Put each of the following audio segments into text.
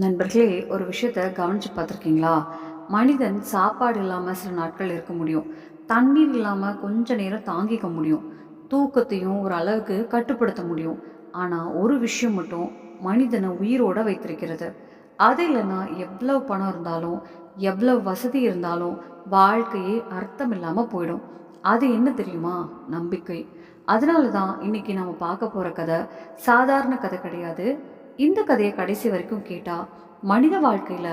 நண்பர்களே, ஒரு விஷயத்த கவனிச்சு பார்த்துருக்கீங்களா? மனிதன் சாப்பாடு இல்லாமல் சில நாட்கள் இருக்க முடியும். தண்ணீர் இல்லாமல் கொஞ்ச நேரம் தாங்கிக்க முடியும். தூக்கத்தையும் ஒரு அளவுக்கு கட்டுப்படுத்த முடியும். ஆனால் ஒரு விஷயம் மட்டும் மனிதனை உயிரோட வைத்திருக்கிறது. அது இல்லைன்னா எவ்வளவு பணம் இருந்தாலும், எவ்வளவு வசதி இருந்தாலும் வாழ்க்கையே அர்த்தம் இல்லாமல் போயிடும். அது என்ன தெரியுமா? நம்பிக்கை. அதனால தான் இன்னைக்கு நம்ம பார்க்க போகிற கதை சாதாரண கதை கிடையாது. இந்த கதையை கடைசி வரைக்கும் கேட்டா மனித வாழ்க்கையில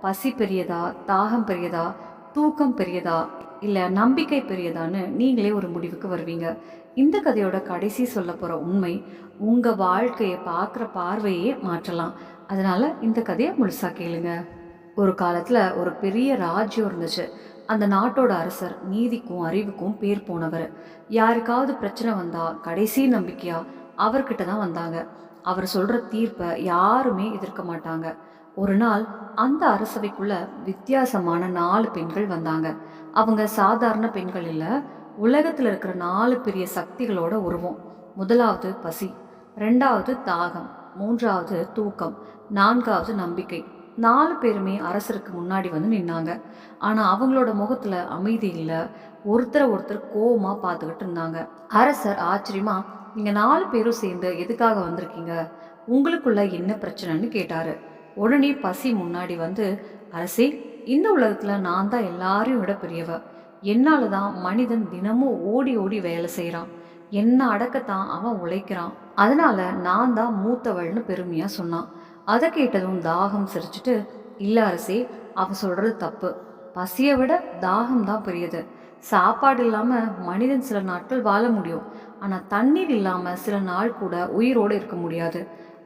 பசி பெரியதா, தாகம் பெரியதா, தூக்கம் பெரியதா, இல்ல நம்பிக்கை பெரியதான்னு நீங்களே ஒரு முடிவுக்கு வருவீங்க. இந்த கதையோட கடைசி சொல்ல போற உண்மை உங்க வாழ்க்கையை பார்க்குற பார்வையே மாற்றலாம். அதனால இந்த கதையை முழுசா கேளுங்க. ஒரு காலத்துல ஒரு பெரிய ராஜ்யம் இருந்துச்சு. அந்த நாட்டோட அரசர் நீதிக்கும் அறிவுக்கும் பேர் போனவர். யாருக்காவது பிரச்சனை வந்தா கடைசி நம்பிக்கையா அவர்கிட்ட தான் வந்தாங்க. அவர் சொல்ற தீர்ப்பை யாருமே எதிர்க்க மாட்டாங்க. ஒரு நாள் அந்த அரசவைக்குள்ள வித்தியாசமான 4 பெண்கள் வந்தாங்க. அவங்க சாதாரண பெண்கள் இல்ல, உலகத்துல இருக்கிற 4 பெரிய சக்திகளோட உருவம். முதலாவது பசி, ரெண்டாவது தாகம், மூன்றாவது தூக்கம், நான்காவது நம்பிக்கை. 4 பேருமே அரசருக்கு முன்னாடி வந்து நின்னாங்க. ஆனா அவங்களோட முகத்துல அமைதி இல்ல. ஒருத்தரை ஒருத்தர் கோவமா பார்த்துக்கிட்டு இருந்தாங்க. அரசர் ஆச்சரியமா, நீங்க 4 பேரும் சேர்ந்து எதுக்காக வந்திருக்கீங்க? உங்களுக்குள்ள என்ன பிரச்சனைன்னு கேட்டாரு. உடனே பசி முன்னாடி வந்து, அரசே, இந்த உலகத்துல நான் தான் எல்லாரையும் விட பெரியவ. என்னால தான் மனிதன் தினமும் ஓடி ஓடி வேலை செய்யறான். என்ன அடக்கத்தான் அவன் உழைக்கிறான். அதனால நான் தான் மூத்தவள்னு பெருமையா சொன்னான். அதை கேட்டதும் தாகம் சிரிச்சுட்டு, இல்ல அரசே, அவ சொல்றது தப்பு. பசியை விட தாகம் தான் பெரியது. சாப்பாடு இல்லாம மனிதன் சில நாட்கள் வாழ முடியும். ஆனா தண்ணீர் இல்லாம சில நாள் கூட உயிரோடு இருக்க முடியாது.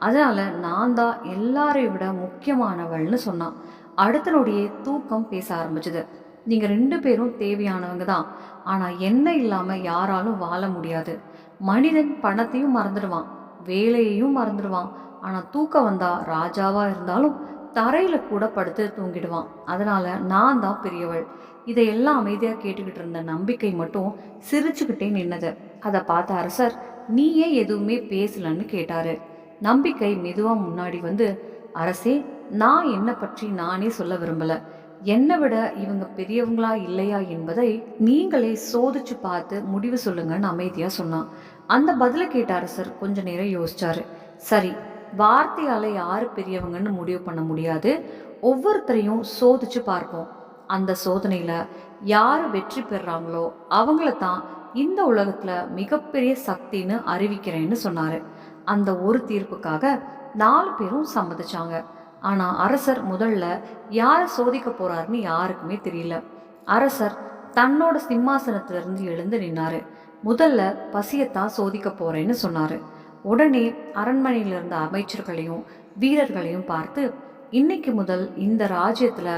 அதனால நான் தான் எல்லாரையும் விட முக்கியமானவள்னு சொன்னான். அடுத்த நொடியே தூக்கம் பேச ஆரம்பிச்சது. நீங்க 2 பேரும் தேவையானவங்க தான். ஆனா என்ன இல்லாம யாராலும் வாழ முடியாது. மனிதன் பணத்தையும் மறந்துடுவான், வேலையையும் மறந்துடுவான். ஆனா தூக்கம் வந்தா ராஜாவா இருந்தாலும் தரையில கூட படுத்து தூங்கிடுவான். அதனால நான் தான் பெரியவள். இதையெல்லாம் அமைதியா கேட்டுக்கிட்டு இருந்த நம்பிக்கை மட்டும் சிரிச்சுக்கிட்டே நின்னது. அதை பார்த்த அரசர், நீ ஏன் எதுவுமே பேசலன்னு கேட்டாரு. நம்பிக்கை மெதுவா முன்னாடி வந்து, அரசே, நான் என்ன பற்றி நானே சொல்ல விரும்பல. என்னை விட இவங்க பெரியவங்களா இல்லையா என்பதை நீங்களே சோதிச்சு பார்த்து முடிவு சொல்லுங்கன்னு அமைதியா சொன்னான். அந்த பதிலை கேட்ட அரசர் கொஞ்ச நேரம் யோசிச்சாரு. சரி, வார்த்தையால யாரு பெரியவங்கன்னு முடிவு பண்ண முடியாது. ஒவ்வொருத்தரையும் சோதிச்சு பார்ப்போம். அந்த சோதனையில யாரு வெற்றி பெறாங்களோ அவங்கள தான் இந்த உலகத்துல மிகப்பெரிய சக்தின்னு அறிவிக்கிறேன்னு சொன்னாரு. அந்த ஒரு தீர்ப்புக்காக 4 பேரும் சம்மதிச்சாங்க. ஆனா அரசர் முதல்ல யாரை சோதிக்க போறாருன்னு யாருக்குமே தெரியல. அரசர் தன்னோட சிம்மாசனத்திலிருந்து எழுந்து நின்னாரு. முதல்ல பசியத்தான் சோதிக்க போறேன்னு சொன்னாரு. உடனே அரண்மனையில இருந்த அமைச்சர்களையும் வீரர்களையும் பார்த்து, இன்னைக்கு முதல் இந்த ராஜ்யத்துல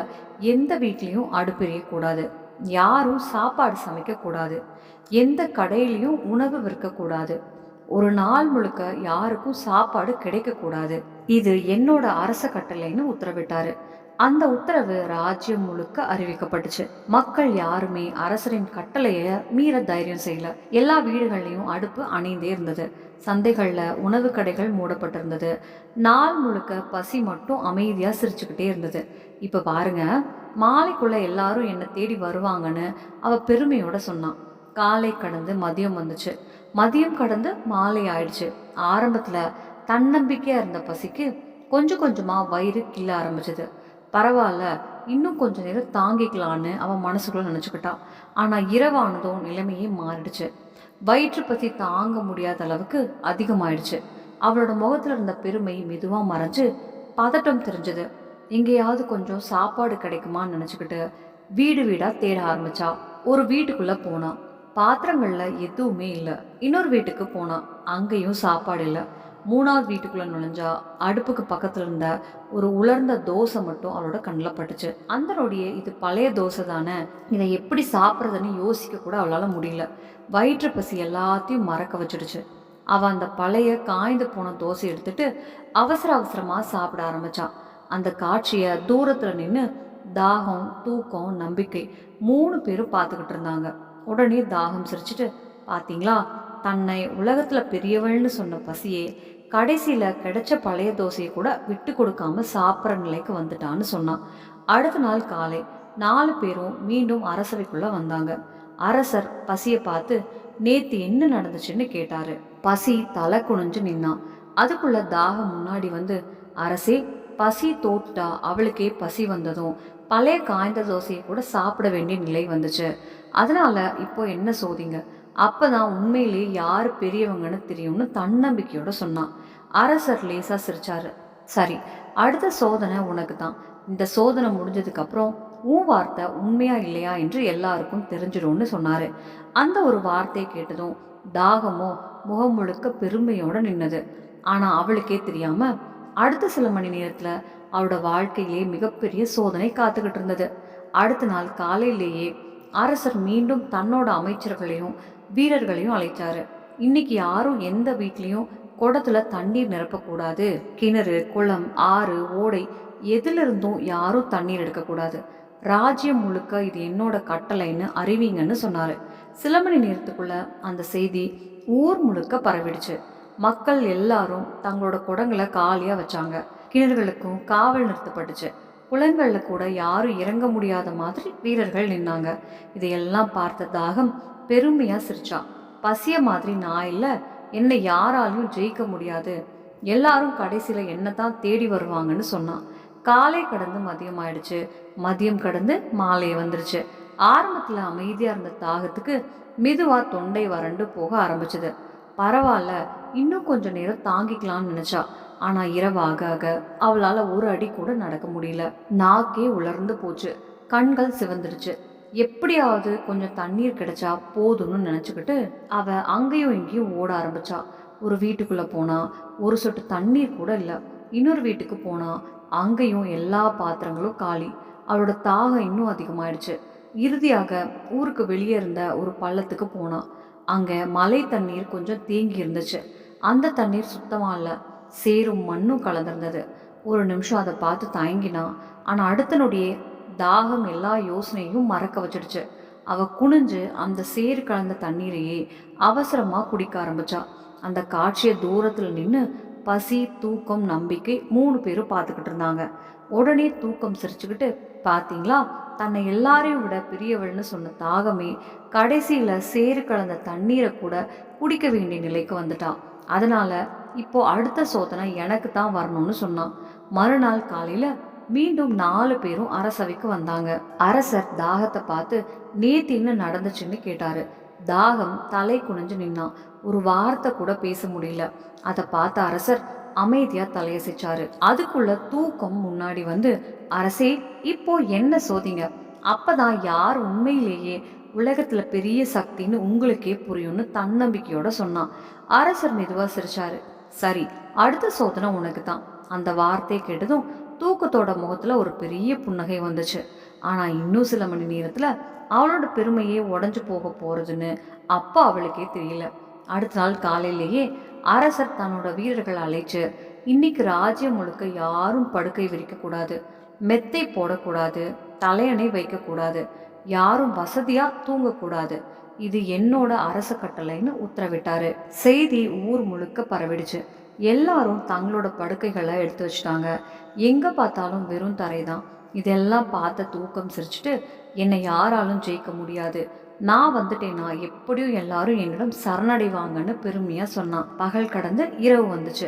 எந்த வீட்லயும் அடுப்பு எரியக்கூடாது, யாரும் சாப்பாடு சமைக்க கூடாது, எந்த கடையிலையும் உணவு விற்கக்கூடாது, ஒரு நாள் முழுக்க யாருக்கும் சாப்பாடு கிடைக்கக்கூடாது. இது என்னோட அரச கட்டளைன்னு உத்தரவிட்டாரு. அந்த உத்தரவு ராஜ்யம் முழுக்க அறிவிக்கப்பட்டுச்சு. மக்கள் யாருமே அரசரின் கட்டளைய மீற தைரியம் செய்யல. எல்லா வீடுகள்லயும் அடுப்பு அணைந்தே இருந்தது. சந்தைகள்ல உணவு கடைகள் மூடப்பட்டிருந்தது. நாள் முழுக்க பசி மட்டும் அமைதியா சிரிச்சுக்கிட்டே இருந்தது. இப்ப பாருங்க, மாலைக்குள்ள எல்லாரும் என்னை தேடி வருவாங்கன்னு அவ பெருமையோட சொன்னான். காலை கடந்து மதியம் வந்துச்சு. மதியம் கடந்து மாலை ஆயிடுச்சு. ஆரம்பத்துல தன்னம்பிக்கையா இருந்த பசிக்கு கொஞ்சம் கொஞ்சமா வயிறு கிள்ள ஆரம்பிச்சது. பரவாயில்ல, இன்னும் கொஞ்ச நேரம் தாங்கிக்கலான்னு அவன் மனசுக்குள்ள நினைச்சுக்கிட்டான். ஆனா இரவானதும் நிலைமையே மாறிடுச்சு. வயிற்று பசி தாங்க முடியாத அளவுக்கு அதிகமாயிடுச்சு. அவளோட முகத்துல இருந்த பெருமை மெதுவா மறைஞ்சு பதட்டம் தெரிஞ்சது. எங்கேயாவது கொஞ்சம் சாப்பாடு கிடைக்குமான்னு நினைச்சுக்கிட்டு வீடு வீடா தேட ஆரம்பிச்சா. ஒரு வீட்டுக்குள்ள போனா, பாத்திரங்கள்ல எதுவுமே இல்லை. இன்னொரு வீட்டுக்கு போனா, அங்கேயும் சாப்பாடு இல்லை. 3வது வீட்டுக்குள்ள நுழைஞ்சா, அடுப்புக்கு பக்கத்துல இருந்த ஒரு உலர்ந்த தோசை மட்டும் அவளோட கண்ணில் பட்டுச்சு. அந்த நொடியே, இது பழைய தோசை தானே, இதை எப்படி சாப்பிட்றதுன்னு யோசிக்க கூட அவளால முடியல. வயிற்று பசி எல்லாத்தையும் மறக்க வச்சிடுச்சு. அவ அந்த பழைய காய்ந்து போன தோசை எடுத்துட்டு அவசர அவசரமா சாப்பிட ஆரம்பிச்சா. அந்த காட்சிய தூரத்துல நின்று தாகம், தூக்கம், நம்பிக்கை 3 பேரும் பார்த்துக்கிட்டு இருந்தாங்க. உடனே தாகம் சிரிச்சுட்டு, பாத்தீங்களா, தன்னை உலகத்துல பெரியவள்னு சொன்ன பசியே கடைசியில கிடைச்ச பழைய தோசையை கூட விட்டு கொடுக்காம சாப்பிட்ற நிலைக்கு வந்துட்டான்னு சொன்னான். அடுத்த நாள் காலை 4 பேரும் மீண்டும் அரசவைக்குள்ள வந்தாங்க. அரசர் பசியை பார்த்து நேத்து என்ன நடந்துச்சுன்னு கேட்டாரு. பசி தலை குனிஞ்சு நின்னான். அதுக்குள்ள தாகம் முன்னாடி வந்து, அரசே, பசி தோத்துட்டா அவளுக்கே பசி வந்ததும் பழைய காய்ந்த தோசையை கூட சாப்பிட வேண்டிய நிலை வந்துச்சு. அதனால இப்போ என்ன சோதிங்க, அப்பதான் உண்மையிலேயே யாரு பெரியவங்கன்னு தெரியும்னு தன்னம்பிக்கையோட சொன்னான். அரசர் லேசா சிரிச்சாரு. சரி, அடுத்த சோதனை உனக்கு தான். இந்த சோதனை முடிஞ்சதுக்கு அப்புறம் உன் வார்த்தை உண்மையா இல்லையா என்று எல்லாருக்கும் தெரிஞ்சிடும்னு சொன்னாரு. அந்த ஒரு வார்த்தையை கேட்டதும் தாகமோ முகம் முழுக்க பெருமையோட நின்னது. ஆனா அவளுக்கே தெரியாம அடுத்த சில மணி நேரத்துல அவளோட வாழ்க்கையிலே மிகப்பெரிய சோதனை காத்துக்கிட்டு இருந்தது. அடுத்த நாள் காலையிலேயே அரசர் மீண்டும் தன்னோட அமைச்சர்களையும் வீரர்களையும் அழைச்சாரு. இன்னைக்கு யாரும் எந்த வீட்லயும் குடத்துல தண்ணீர் நிரப்பக்கூடாது. கிணறு, குளம், ஆறு, ஓடை எதுல இருந்தும் யாரும் தண்ணீர் எடுக்கக்கூடாது. ராஜ்யம் முழுக்க இது என்னோட கட்டளைன்னு அறிவிங்கன்னு சொன்னாரு. சில மணி நேரத்துக்குள்ள அந்த செய்தி ஊர் முழுக்க பரவிடுச்சு. மக்கள் எல்லாரும் தங்களோட குடங்களை காலியா வச்சாங்க. கிணறுகளுக்கும் காவல் நிறுத்தப்பட்டுச்சு. குளங்கள்ல கூட யாரும் இறங்க முடியாத மாதிரி வீரர்கள் நின்னாங்க. இதையெல்லாம் பார்த்த தாகம் பெருமையா சிரிச்சா. பசிய மாதிரி நான் இல்ல, என்னை யாராலையும் ஜெயிக்க முடியாது. எல்லாரும் கடைசியில என்னதான் தேடி வருவாங்கன்னு சொன்னான். காலை கடந்து மதியம் ஆயிடுச்சு. மதியம் கடந்து மாலை வந்துருச்சு. ஆரம்பத்துல அமைதியா இருந்த தாகத்துக்கு மெதுவா தொண்டை வறண்டு போக ஆரம்பிச்சது. பரவாயில்ல, இன்னும் கொஞ்ச நேரம் தாங்கிக்கலாம்னு நினைச்சா. ஆனா இரவாக ஆக அவளால ஒரு அடி கூட நடக்க முடியல. நாக்கே உலர்ந்து போச்சு. கண்கள் சிவந்துடுச்சு. எப்படியாவது கொஞ்சம் தண்ணீர் கிடைச்சா போதும்னு நினைச்சுக்கிட்டு அவ அங்கேயும் இங்கேயும் ஓட ஆரம்பிச்சா. ஒரு வீட்டுக்குள்ள போனா ஒரு சொட்டு தண்ணீர் கூட இல்ல. இன்னொரு வீட்டுக்கு போனா அங்கேயும் எல்லா பாத்திரங்களும் காலி. அவளோட தாகம் இன்னும் அதிகமாயிடுச்சு. இறுதியாக ஊருக்கு வெளியே இருந்த ஒரு பள்ளத்துக்கு போனா. அங்க மழை தண்ணீர் கொஞ்சம் தேங்கி இருந்துச்சு. அந்த தண்ணீர் சுத்தமா இல்ல, சேரும் மண்ணும் கலந்திருந்தது. ஒரு நிமிஷம் அதை பார்த்து தயங்கினா. ஆனா அடுத்த நொடியே தாகம் எல்லா யோசனையும் மறக்க வச்சிடுச்சு. அவ குனிஞ்சு அந்த சேறு கலந்த தண்ணீரையே அவசரமா குடிக்க ஆரம்பிச்சா. அந்த காட்சியை தூரத்துல நின்று பசி, தூக்கம், நம்பிக்கை 3 பேரும் பார்த்துக்கிட்டு இருந்தாங்க. உடனே தூக்கம் சிரிச்சுக்கிட்டு, பாத்தீங்களா, தன்னை எல்லாரையும் விட பெரியவள்னு சொன்ன தாகமே கடைசியில சேறு கலந்த தண்ணீரை கூட குடிக்க வேண்டிய நிலைக்கு வந்துட்டா. அதனால இப்போ அடுத்த சோதனை எனக்கு தான் வரணும்னு சொன்னான். மறுநாள் காலையில மீண்டும் 4 பேரும் அரசவைக்கு வந்தாங்க. அரசர் தாகத்தை பார்த்து நேத்து என்ன நடந்துச்சுன்னு கேட்டாரு. தாகம் தலை குனிஞ்சு நின்னான். ஒரு வார்த்தை கூட பேச முடியல. அதை பார்த்த அரசர் அமைதியா தலையசைச்சாரு. அதுக்குள்ள தூக்கம் முன்னாடி வந்து, அரசே, இப்போ என்ன சோதிங்க, அப்பதான் யார் உண்மையிலேயே உலகத்துல பெரிய சக்தின்னு உங்களுக்கே புரியும்னு தன்னம்பிக்கையோட சொன்னான். அரசர் மெதுவா சிரிச்சாரு. சரி, அடுத்த சோதனை உனக்கு தான். அந்த வார்த்தையை கேட்டதும் தூக்கத்தோட முகத்துல ஒரு பெரிய புன்னகை வந்துச்சு. ஆனா இன்னும் சில மணி நேரத்துல அவளோட பெருமையே உடஞ்சு போக போறதுன்னு அப்பா அவளுக்கே தெரியல. அடுத்த நாள் காலையிலேயே அரசர் தன்னோட வீரர்களை அழைச்சு, இன்னைக்கு ராஜ்யம் முழுக்க யாரும் படுக்கை விரிக்க கூடாது, மெத்தை போடக்கூடாது, தலையணை வைக்க கூடாது, யாரும் வசதியா தூங்கக்கூடாது, இது என்னோட அரச கட்டளைன்னு உத்தரவிட்டாரு. செய்தி ஊர் முழுக்க பரவிடுச்சு. எல்லாரும் தங்களோட படுக்கைகளை எடுத்து வச்சுட்டாங்க. எங்க பார்த்தாலும் வெறும் தரைதான். இதெல்லாம் பார்த்த தூக்கம் சிரிச்சுட்டு, என்னை யாராலும் ஜெயிக்க முடியாது, நான் வந்துட்டேன்னா எப்படியும் எல்லாரும் என்னிடம் சரணடைவாங்கன்னு பெருமையா சொன்னான். பகல் கடந்து இரவு வந்துச்சு.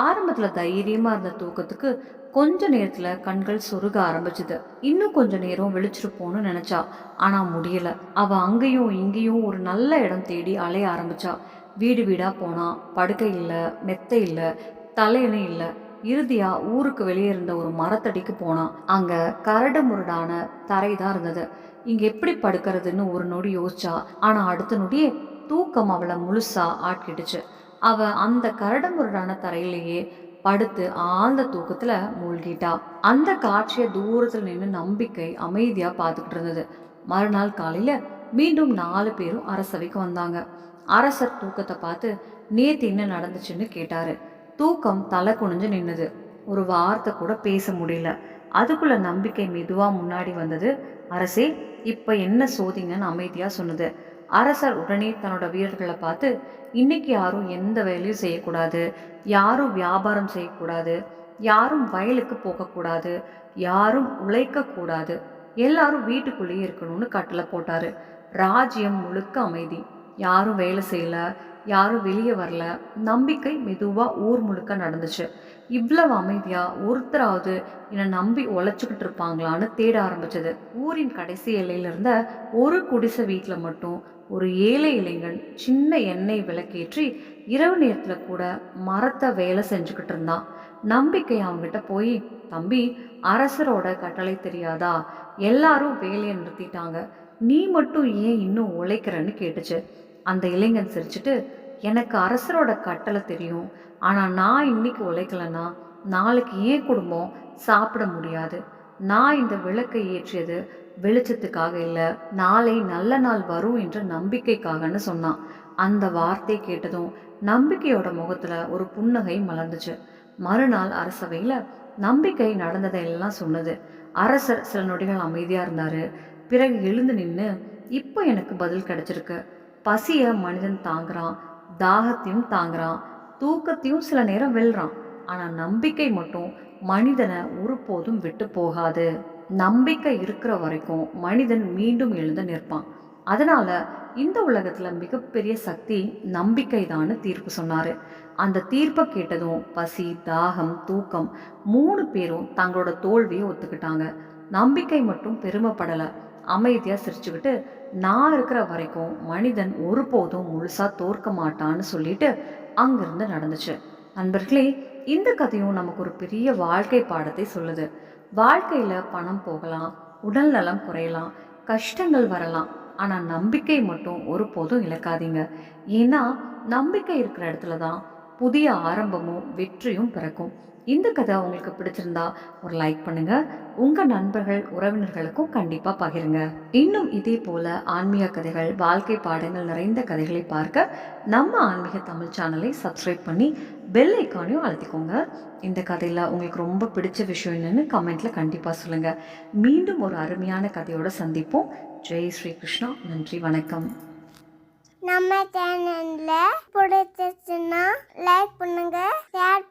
ஆரம்பத்துல தைரியமா இருந்த தூக்கத்துக்கு கொஞ்ச நேரத்துல கண்கள் சொருக ஆரம்பிச்சுது. இன்னும் கொஞ்ச நேரம் விழிச்சிருப்போன்னு நினைச்சா. ஆனா முடியல. அவ அங்கேயும் இங்கேயும் ஒரு நல்ல இடம் தேடி அலைய ஆரம்பிச்சா. வீடு வீடா போனா படுக்கை இல்ல, மெத்தை இல்ல, தலையணை இல்ல. இறுதியா ஊருக்கு வெளியே இருந்த ஒரு மரத்தடிக்கு போனான். அங்க கரடு முரடான தரை தான் இருந்தது. இங்க எப்படி படுக்கிறதுன்னு ஒரு நொடி யோசிச்சா. ஆனா அடுத்த நொடியே தூக்கம் அவளை முழுசா ஆட்கிடுச்சு. அவ அந்த கரடு முரடான தரையிலேயே படுத்து ஆழ்ந்த தூக்கத்துல மூழ்கிட்டா. அந்த காட்சியை தூரத்துல நின்று நம்பிக்கை அமைதியா பார்த்துக்கிட்டு இருந்தது. மறுநாள் காலையில மீண்டும் 4 பேரும் அரசவைக்கு வந்தாங்க. அரசர் தூக்கத்தை பார்த்து நேத்து என்ன நடந்துச்சுன்னு கேட்டாரு. தூக்கம் தலை குனிஞ்சு நின்னுது. ஒரு வார்த்தை கூட பேச முடியல. அதுக்குள்ள நம்பிக்கை மெதுவா முன்னாடி வந்தது. அரசே, இப்ப என்ன சோதிங்கன்னு அமைதியா சொன்னது. அரசர் உடனே தன்னோட வீரர்களை பார்த்து, இன்னைக்கு யாரும் எந்த வேலையும் செய்யக்கூடாது, யாரும் வியாபாரம் செய்யக்கூடாது, யாரும் வயலுக்கு போகக்கூடாது, யாரும் உழைக்கக்கூடாது, எல்லாரும் வீட்டுக்குள்ளேயே இருக்கணும்னு கட்டளை போட்டாரு. ராஜ்யம் முழுக்க அமைதி. யாரும் வேலை செய்யல, யாரும் வெளியே வரல. நம்பிக்கை மெதுவா ஊர் முழுக்க நடந்துச்சு. இவ்வளவு அமைதியா ஒருத்தராவது என்னை நம்பி உழைச்சுக்கிட்டு இருப்பாங்களான்னு தேட ஆரம்பிச்சது. ஊரின் கடைசி எல்லையில இருந்த ஒரு குடிசை வீட்டுல மட்டும் ஒரு ஏழை இளைஞன் சின்ன எண்ணெய் விளக்கேற்றி இரவு நேரத்துல கூட மரத்தை வேலை செஞ்சுக்கிட்டு இருந்தான். நம்பிக்கை அவங்கிட்ட போய், தம்பி, அரசரோட கட்டளை தெரியாதா? எல்லாரும் வேலையை நிறுத்திட்டாங்க, நீ மட்டும் ஏன் இன்னும் உழைக்கிறன்னு கேட்டுச்சு. அந்த இளைஞன் சிரிச்சுட்டு, எனக்கு அரசரோட கட்டளை தெரியும், ஆனா நான் இன்னைக்கு உழைக்கலன்னா நாளைக்கு ஏன் குடும்பம் சாப்பிட முடியாது. நான் இந்த விளக்கை ஏற்றியது வெளிச்சத்துக்காக இல்லை, நாளை நல்ல நாள் வரும் என்ற நம்பிக்கைக்காகன்னு சொன்னான். அந்த வார்த்தை கேட்டதும் நம்பிக்கையோட முகத்துல ஒரு புன்னகை மலர்ந்துச்சு. மறுநாள் அரசவையில நம்பிக்கை நடந்ததையெல்லாம் சொன்னது. அரசர் சில நொடிகள் அமைதியா இருந்தாரு. பிறகு எழுந்து நின்று, இப்போ எனக்கு பதில் கிடைச்சிருக்கு. பசிய மனிதன் தாங்குறான், தாகத்தையும் தாங்குறான், தூக்கத்தையும் சில நேரம் வெல்றான். ஆனா நம்பிக்கை மட்டும் மனிதனை ஒருபோதும் விட்டு போகாது. நம்பிக்கை இருக்கிற வரைக்கும் மனிதன் மீண்டும் எழுந்து நிற்பான். அதனால இந்த உலகத்துல மிகப்பெரிய சக்தி நம்பிக்கை தான் தீர்ப்பு சொன்னாரு. அந்த தீர்ப்பை கேட்டதும் பசி, தாகம், தூக்கம் 3 பேரும் தங்களோட தோல்வியை ஒத்துக்கிட்டாங்க. நம்பிக்கை மட்டும் பெருமைப்படல. அமைதியா சிரிச்சுக்கிட்டு, நான் இருக்கிற வரைக்கும் மனிதன் ஒருபோதும் முழுசா தோற்க மாட்டான்னு சொல்லிட்டு அங்கிருந்து நடந்துச்சு. நண்பர்களே, இந்த கதையும் நமக்கு ஒரு பெரிய வாழ்க்கை பாடத்தை சொல்லுது. வாழ்க்கையில பணம் போகலாம், உடல் நலம் குறையலாம், கஷ்டங்கள் வரலாம், ஆனா நம்பிக்கை மட்டும் ஒருபோதும் இழக்காதீங்க. ஏன்னா நம்பிக்கை இருக்கிற இடத்துல தான் புதிய ஆரம்பமும் வெற்றியும் பிறக்கும். இந்த கதை உங்களுக்கு பிடிச்சிருந்தா ஒரு லைக் பண்ணுங்க. உங்க நண்பர்கள் உறவினர்களுக்கும் கண்டிப்பா பகிருங்க. இன்னும் இதே போல ஆன்மீக கதைகள், வாழ்க்கை பாடங்கள் நிறைந்த கதைகளை பார்க்க நம்ம ஆன்மீக தமிழ் சேனலை சப்ஸ்கிரைப் பண்ணி பெல் ஐக்கானையும் அழுத்திக்கோங்க. இந்த கதையில உங்களுக்கு ரொம்ப பிடிச்ச விஷயம் என்னன்னு கமெண்ட்ல கண்டிப்பா சொல்லுங்க. மீண்டும் ஒரு அருமையான கதையோட சந்திப்போம். ஜெய் ஸ்ரீ கிருஷ்ணா. நன்றி, வணக்கம். நம்ம சேனல்ல பிடிச்சிருச்சுன்னா லைக் பண்ணுங்க, ஷேர்